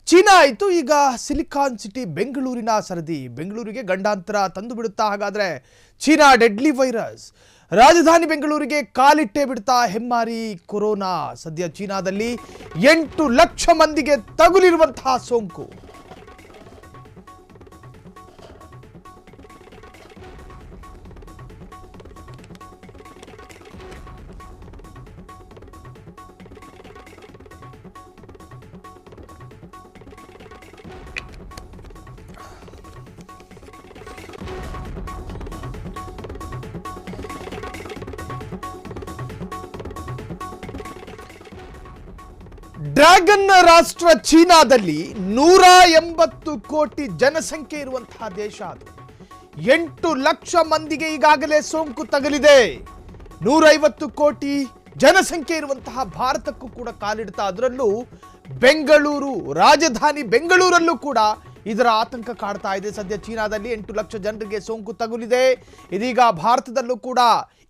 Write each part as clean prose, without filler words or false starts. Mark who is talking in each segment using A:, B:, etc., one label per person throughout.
A: China ಆಯಿತು, ಈಗ silicon city ಬೆಂಗಳೂರಿನ ಸರದಿ. ಬೆಂಗಳೂರಿಗೆ ಗಂಡಾಂತರ ತಂದು ಬಿಡುತ್ತಾ ಹಾಗಾದ್ರೆ ಚೀನಾ ಡೆಡ್ಲಿ ವೈರಸ್? ರಾಜಧಾನಿ ಬೆಂಗಳೂರಿಗೆ ಕಾಲಿಟ್ಟೇ ಬಿಡ್ತಾ ಹೆಮ್ಮಾರಿ ಕೊರೋನಾ. ಸದ್ಯ ಚೀನಾದಲ್ಲಿ 8 ಲಕ್ಷ ಮಂದಿಗೆ ತಗುಲಿರುವಂತಹ ಸೋಂಕು. ಡ್ರ್ಯಾಗನ್ ರಾಷ್ಟ್ರ ಚೀನಾದಲ್ಲಿ 180 ಕೋಟಿ ಜನಸಂಖ್ಯೆ ಇರುವಂತಹ ದೇಶ ಅದು. 8 ಲಕ್ಷ ಮಂದಿಗೆ ಈಗಾಗಲೇ ಸೋಂಕು ತಗುಲಿದೆ. 150 ಕೋಟಿ ಜನಸಂಖ್ಯೆ ಇರುವಂತಹ ಭಾರತಕ್ಕೂ ಕೂಡ ಕಾಲಿಡ್ತಾ, ಅದರಲ್ಲೂ ಬೆಂಗಳೂರು, ರಾಜಧಾನಿ ಬೆಂಗಳೂರಲ್ಲೂ ಕೂಡ ಇದರ ಆತಂಕ ಕಾಡ್ತಾ ಇದೆ. ಸದ್ಯ ಚೀನಾದಲ್ಲಿ 8 ಲಕ್ಷ ಜನರಿಗೆ ಸೋಂಕು ತಗುಲಿದೆ. ಇದೀಗ ಭಾರತದಲ್ಲೂ ಕೂಡ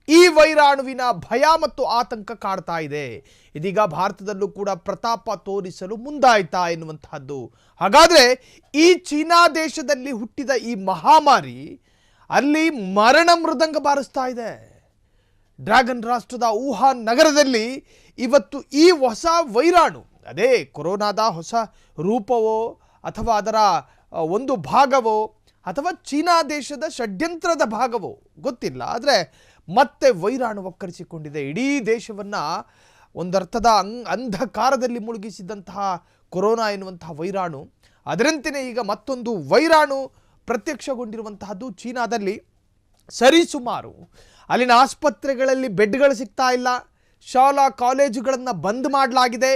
A: ಈ ವೈರಾಣುವಿನ ಭಯ ಮತ್ತು ಆತಂಕ ಕಾಡ್ತಾ ಇದೆ. ಇದೀಗ ಭಾರತದಲ್ಲೂ ಕೂಡ ಪ್ರತಾಪ ತೋರಿಸಲು ಮುಂದಾಯ್ತಾ ಎನ್ನುವಂತಹದ್ದು. ಹಾಗಾದ್ರೆ ಈ ಚೀನಾ ದೇಶದಲ್ಲಿ ಹುಟ್ಟಿದ ಈ ಮಹಾಮಾರಿ ಅಲ್ಲಿ ಮರಣ ಮೃದಂಗ ಬಾರಿಸ್ತಾ ಇದೆ. ಡ್ರ್ಯಾಗನ್ ರಾಷ್ಟ್ರದ ವುಹಾನ್ ನಗರದಲ್ಲಿ ಇವತ್ತು ಈ ಹೊಸ ವೈರಾಣು, ಅದೇ ಕೊರೋನಾದ ಹೊಸ ರೂಪವೋ ಅಥವಾ ಅದರ ಒಂದು ಭಾಗವೋ ಅಥವಾ ಚೀನಾ ದೇಶದ ಷಡ್ಯಂತ್ರದ ಭಾಗವೋ ಗೊತ್ತಿಲ್ಲ, ಆದರೆ ಮತ್ತೆ ವೈರಾಣು ಒಕ್ಕರಿಸಿಕೊಂಡಿದೆ. ಇಡೀ ದೇಶವನ್ನ ಒಂದರ್ಥದ ಅಂಧಕಾರದಲ್ಲಿ ಮುಳುಗಿಸಿದಂತಹ ಕೊರೋನಾ ಎನ್ನುವಂತಹ ವೈರಾಣು, ಅದರಂತೆಯೇ ಈಗ ಮತ್ತೊಂದು ವೈರಾಣು ಪ್ರತ್ಯಕ್ಷಗೊಂಡಿರುವಂತಹದ್ದು ಚೀನಾದಲ್ಲಿ. ಸರಿಸುಮಾರು ಅಲ್ಲಿನ ಆಸ್ಪತ್ರೆಗಳಲ್ಲಿ ಬೆಡ್ಗಳು ಸಿಗ್ತಾ ಇಲ್ಲ, ಶಾಲಾ ಕಾಲೇಜುಗಳನ್ನು ಬಂದ್ ಮಾಡಲಾಗಿದೆ.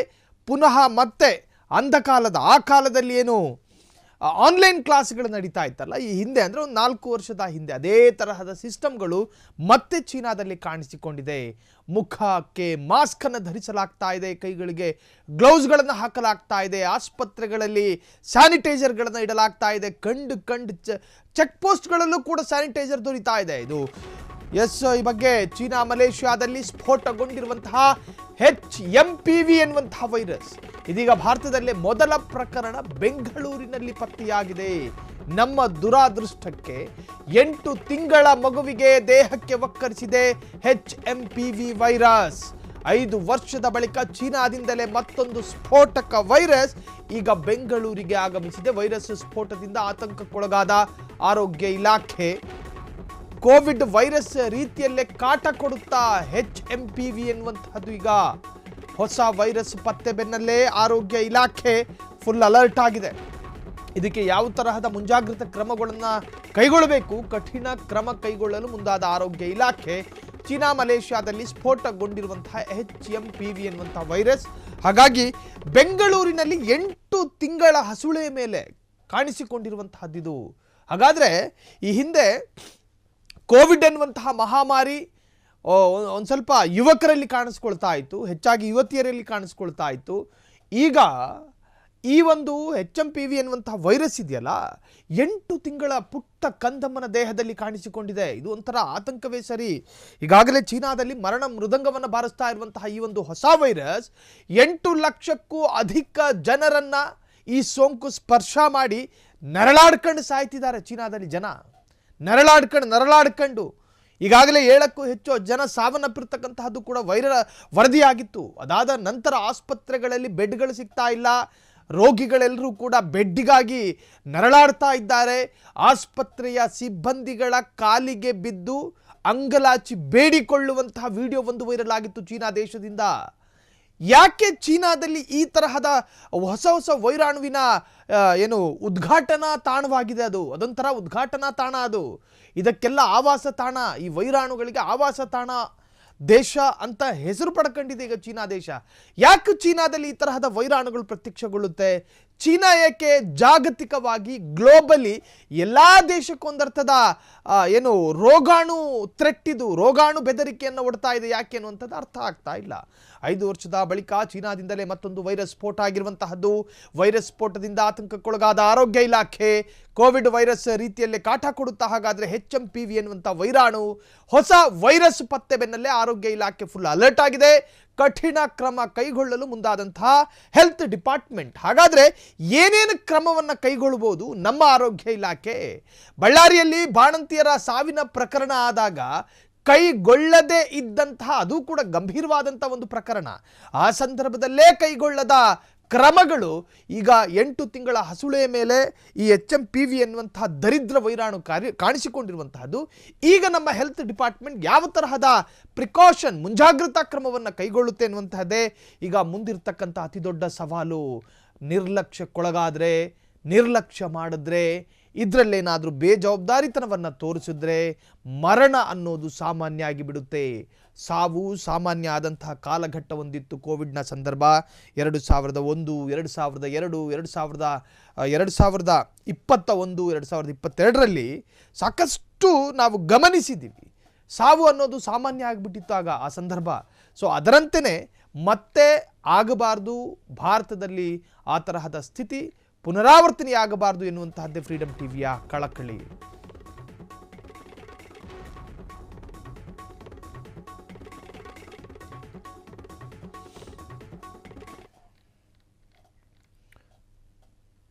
A: ಪುನಃ ಮತ್ತೆ ಅಂಧಕಾಲದ ಆ ಕಾಲದಲ್ಲಿ ಏನು ಆನ್ಲೈನ್ ಕ್ಲಾಸ್ಗಳು ನಡೀತಾ ಇತ್ತಲ್ಲ ಈ ಹಿಂದೆ, ಅಂದರೆ ಒಂದು 4 ವರ್ಷದ ಹಿಂದೆ, ಅದೇ ತರಹದ ಸಿಸ್ಟಮ್ಗಳು ಮತ್ತೆ ಚೀನಾದಲ್ಲಿ ಕಾಣಿಸಿಕೊಂಡಿದೆ. ಮುಖಕ್ಕೆ ಮಾಸ್ಕನ್ನು ಧರಿಸಲಾಗ್ತಾ ಇದೆ, ಕೈಗಳಿಗೆ ಗ್ಲೌಸ್ಗಳನ್ನು ಹಾಕಲಾಗ್ತಾ ಇದೆ, ಆಸ್ಪತ್ರೆಗಳಲ್ಲಿ ಸ್ಯಾನಿಟೈಸರ್ಗಳನ್ನು ಇಡಲಾಗ್ತಾ ಇದೆ, ಕಂಡು ಚೆಕ್ ಪೋಸ್ಟ್ಗಳಲ್ಲೂ ಕೂಡ ಸ್ಯಾನಿಟೈಸರ್ ದೊರೀತಾ ಇದೆ. ಇದು ಈ ಬಗ್ಗೆ ಚೀನಾ ಮಲೇಷ್ಯಾದಲ್ಲಿ ಸ್ಫೋಟಗೊಂಡಿರುವಂತಹ HMPV ಎನ್ನುವಂತಹ ವೈರಸ್ ಇದೀಗ ಭಾರತದಲ್ಲೇ ಮೊದಲ ಪ್ರಕರಣ ಬೆಂಗಳೂರಿನಲ್ಲಿ ಪತ್ತೆಯಾಗಿದೆ. ನಮ್ಮ ದುರಾದೃಷ್ಟಕ್ಕೆ 8 ತಿಂಗಳ ಮಗುವಿಗೆ ದೇಹಕ್ಕೆ ಒಕ್ಕರಿಸಿದೆ HMPV ವೈರಸ್. 5 ವರ್ಷದ ಬಳಿಕ ಚೀನಾದಿಂದಲೇ ಮತ್ತೊಂದು ಸ್ಫೋಟಕ ವೈರಸ್ ಈಗ ಬೆಂಗಳೂರಿಗೆ ಆಗಮಿಸಿದೆ. ವೈರಸ್ ಸ್ಫೋಟದಿಂದ ಆತಂಕಕ್ಕೊಳಗಾದ ಆರೋಗ್ಯ ಇಲಾಖೆ ಕೋವಿಡ್ ವೈರಸ್ ರೀತಿಯಲ್ಲೇ ಕಾಟ ಕೊಡುತ್ತಾ HMPV ಎನ್ನುವಂತಹದ್ದು ಈಗ ಹೊಸ ವೈರಸ್ ಪತ್ತೆ ಬೆನ್ನಲ್ಲೇ ಆರೋಗ್ಯ ಇಲಾಖೆ ಫುಲ್ ಅಲರ್ಟ್ ಆಗಿದೆ. ಇದಕ್ಕೆ ಯಾವ ತರಹದ ಮುಂಜಾಗ್ರತಾ ಕ್ರಮಗಳನ್ನು ಕೈಗೊಳ್ಳಬೇಕು, ಕಠಿಣ ಕ್ರಮ ಕೈಗೊಳ್ಳಲು ಮುಂದಾದ ಆರೋಗ್ಯ ಇಲಾಖೆ ಚೀನಾ ಮಲೇಷ್ಯಾದಲ್ಲಿ ಸ್ಫೋಟಗೊಂಡಿರುವಂತಹ HMPV ಎನ್ನುವಂತಹ ವೈರಸ್. ಹಾಗಾಗಿ ಬೆಂಗಳೂರಿನಲ್ಲಿ 8 ತಿಂಗಳ ಹಸುಳೆಯ ಮೇಲೆ ಕಾಣಿಸಿಕೊಂಡಿರುವಂತಹದ್ದಿದು. ಹಾಗಾದರೆ ಈ ಹಿಂದೆ ಕೋವಿಡ್ ಎನ್ನುವಂತಹ ಮಹಾಮಾರಿ ಒಂದು ಸ್ವಲ್ಪ ಯುವಕರಲ್ಲಿ ಕಾಣಿಸ್ಕೊಳ್ತಾ ಇತ್ತು, ಹೆಚ್ಚಾಗಿ ಯುವತಿಯರಲ್ಲಿ ಕಾಣಿಸ್ಕೊಳ್ತಾ ಇತ್ತು. ಈಗ ಈ ಒಂದು HMPV ಎನ್ನುವಂತಹ ವೈರಸ್ ಇದೆಯಲ್ಲ, 8 ತಿಂಗಳ ಪುಟ್ಟ ಕಂದಮ್ಮನ ದೇಹದಲ್ಲಿ ಕಾಣಿಸಿಕೊಂಡಿದೆ. ಇದು ಒಂಥರ ಆತಂಕವೇ ಸರಿ. ಈಗಾಗಲೇ ಚೀನಾದಲ್ಲಿ ಮರಣ ಮೃದಂಗವನ್ನು ಬಾರಿಸ್ತಾ ಇರುವಂತಹ ಈ ಒಂದು ಹೊಸ ವೈರಸ್ 8 ಲಕ್ಷಕ್ಕೂ ಅಧಿಕ ಜನರನ್ನ ಈ ಸೋಂಕು ಸ್ಪರ್ಶ ಮಾಡಿ ನರಳಾಡ್ಕೊಂಡು ಸಾಯ್ತಿದ್ದಾರೆ. ಚೀನಾದಲ್ಲಿ ಜನ ನರಳಾಡ್ಕೊಂಡು ಈಗಾಗಲೇ 7ಕ್ಕೂ ಹೆಚ್ಚು ಜನ ಸಾವನ್ನಪ್ಪಿರ್ತಕ್ಕಂತಹದ್ದು ಕೂಡ ವರದಿಯಾಗಿತ್ತು. ಅದಾದ ನಂತರ ಆಸ್ಪತ್ರೆಗಳಲ್ಲಿ ಬೆಡ್ಗಳು ಸಿಗ್ತಾ ಇಲ್ಲ, ರೋಗಿಗಳೆಲ್ಲರೂ ಕೂಡ ಬೆಡ್ಡಿಗಾಗಿ ನರಳಾಡ್ತಾ ಇದ್ದಾರೆ. ಆಸ್ಪತ್ರೆಯ ಸಿಬ್ಬಂದಿಗಳ ಕಾಲಿಗೆ ಬಿದ್ದು ಅಂಗಲಾಚಿ ಬೇಡಿಕೊಳ್ಳುವಂತಹ ವಿಡಿಯೋ ಒಂದು ವೈರಲ್ ಆಗಿತ್ತು ಚೀನಾ ದೇಶದಿಂದ. ಯಾಕೆ ಚೀನಾದಲ್ಲಿ ಈ ತರಹದ ಹೊಸ ವೈರಾಣುವಿನ ಏನು ಉದ್ಘಾಟನಾ ತಾಣವಾಗಿದೆ, ಅದೊಂಥರ ಉದ್ಘಾಟನಾ ತಾಣ. ಅದು ಇದಕ್ಕೆಲ್ಲ ಆವಾಸ ತಾಣ, ಈ ವೈರಾಣುಗಳಿಗೆ ಆವಾಸ ತಾಣ ದೇಶ ಅಂತ ಹೆಸರು ಪಡ್ಕೊಂಡಿದೆ ಈಗ ಚೀನಾ ದೇಶ. ಯಾಕೆ ಚೀನಾದಲ್ಲಿ ಈ ತರಹದ ವೈರಾಣುಗಳು ಪ್ರತ್ಯಕ್ಷಗೊಳ್ಳುತ್ತೆ? ಚೀನಾ ಏಕೆ ಜಾಗತಿಕವಾಗಿ ಗ್ಲೋಬಲಿ ಎಲ್ಲ ದೇಶಕ್ಕೊಂದರ್ಥದ ಏನು ರೋಗಾಣು ಥ್ರೆಟ್, ರೋಗಾಣು ಬೆದರಿಕೆಯನ್ನು ಒಡ್ತಾ ಇದೆ, ಯಾಕೆ ಅನ್ನುವಂಥದ್ದು ಅರ್ಥ ಆಗ್ತಾ ಇಲ್ಲ. 5 ವರ್ಷದ ಬಳಿಕ ಚೀನಾದಿಂದಲೇ ಮತ್ತೊಂದು ವೈರಸ್ ಸ್ಫೋಟ ಆಗಿರುವಂತಹದ್ದು. ವೈರಸ್ ಸ್ಫೋಟದಿಂದ ಆತಂಕಕ್ಕೊಳಗಾದ ಆರೋಗ್ಯ ಇಲಾಖೆ ಕೋವಿಡ್ ವೈರಸ್ ರೀತಿಯಲ್ಲೇ ಕಾಟ ಕೊಡುತ್ತಾ. ಹಾಗಾದರೆ HMPV ಎನ್ನುವಂಥ ವೈರಾಣು ಹೊಸ ವೈರಸ್ ಪತ್ತೆ ಬೆನ್ನಲ್ಲೇ ಆರೋಗ್ಯ ಇಲಾಖೆ ಫುಲ್ ಅಲರ್ಟ್ ಆಗಿದೆ. ಕಠಿಣ ಕ್ರಮ ಕೈಗೊಳ್ಳಲು ಮುಂದಾದಂತಹ ಹೆಲ್ತ್ ಡಿಪಾರ್ಟ್ಮೆಂಟ್. ಹಾಗಾದ್ರೆ ಏನೇನು ಕ್ರಮವನ್ನು ಕೈಗೊಳ್ಳಬಹುದು ನಮ್ಮ ಆರೋಗ್ಯ ಇಲಾಖೆ? ಬಳ್ಳಾರಿಯಲ್ಲಿ ಬಾಣಂತಿಯರ ಸಾವಿನ ಪ್ರಕರಣ ಆದಾಗ ಕೈಗೊಳ್ಳದೇ ಇದ್ದಂತಹ, ಅದು ಕೂಡ ಗಂಭೀರವಾದಂತಹ ಒಂದು ಪ್ರಕರಣ, ಆ ಸಂದರ್ಭದಲ್ಲೇ ಕೈಗೊಳ್ಳದ ಕ್ರಮಗಳು ಈಗ 8 ತಿಂಗಳ ಹಸುಳೆಯ ಮೇಲೆ ಈ HMPV ಎನ್ನುವಂತಹ ದರಿದ್ರ ವೈರಾಣು ಕಾಣಿಸಿಕೊಂಡಿರುವಂತಹದ್ದು. ಈಗ ನಮ್ಮ ಹೆಲ್ತ್ ಡಿಪಾರ್ಟ್ಮೆಂಟ್ ಯಾವ ತರಹದ ಪ್ರಿಕಾಷನ್, ಮುಂಜಾಗ್ರತಾ ಕ್ರಮವನ್ನು ಕೈಗೊಳ್ಳುತ್ತೆ ಅನ್ನುವಂತಹದ್ದೇ ಈಗ ಮುಂದಿರ್ತಕ್ಕಂಥ ಅತಿ ದೊಡ್ಡ ಸವಾಲು. ನಿರ್ಲಕ್ಷ್ಯಕ್ಕೊಳಗಾದರೆ, ನಿರ್ಲಕ್ಷ್ಯ ಮಾಡಿದ್ರೆ, ಇದರಲ್ಲೇನಾದರೂ ಬೇಜವಾಬ್ದಾರಿತನವನ್ನು ತೋರಿಸಿದ್ರೆ ಮರಣ ಅನ್ನೋದು ಸಾಮಾನ್ಯ ಆಗಿಬಿಡುತ್ತೆ. ಸಾವು ಸಾಮಾನ್ಯ ಆದಂತಹ ಕಾಲಘಟ್ಟ ಒಂದಿತ್ತು ಕೋವಿಡ್ನ ಸಂದರ್ಭ. 2001, 2002, 2021, 2022ರಲ್ಲಿ ಸಾಕಷ್ಟು ನಾವು ಗಮನಿಸಿದ್ದೀವಿ. ಸಾವು ಅನ್ನೋದು ಸಾಮಾನ್ಯ ಆಗಿಬಿಟ್ಟಿತ್ತು ಆಗ ಆ ಸಂದರ್ಭ. ಸೊ ಅದರಂತೆಯೇ ಮತ್ತೆ ಆಗಬಾರ್ದು, ಭಾರತದಲ್ಲಿ ಆ ತರಹದ ಸ್ಥಿತಿ ಪುನರಾವರ್ತನೆಯಾಗಬಾರ್ದು ಎನ್ನುವಂತಹದ್ದೇ ಫ್ರೀಡಮ್ ಟಿವಿಯ ಕಳಕಳಿ.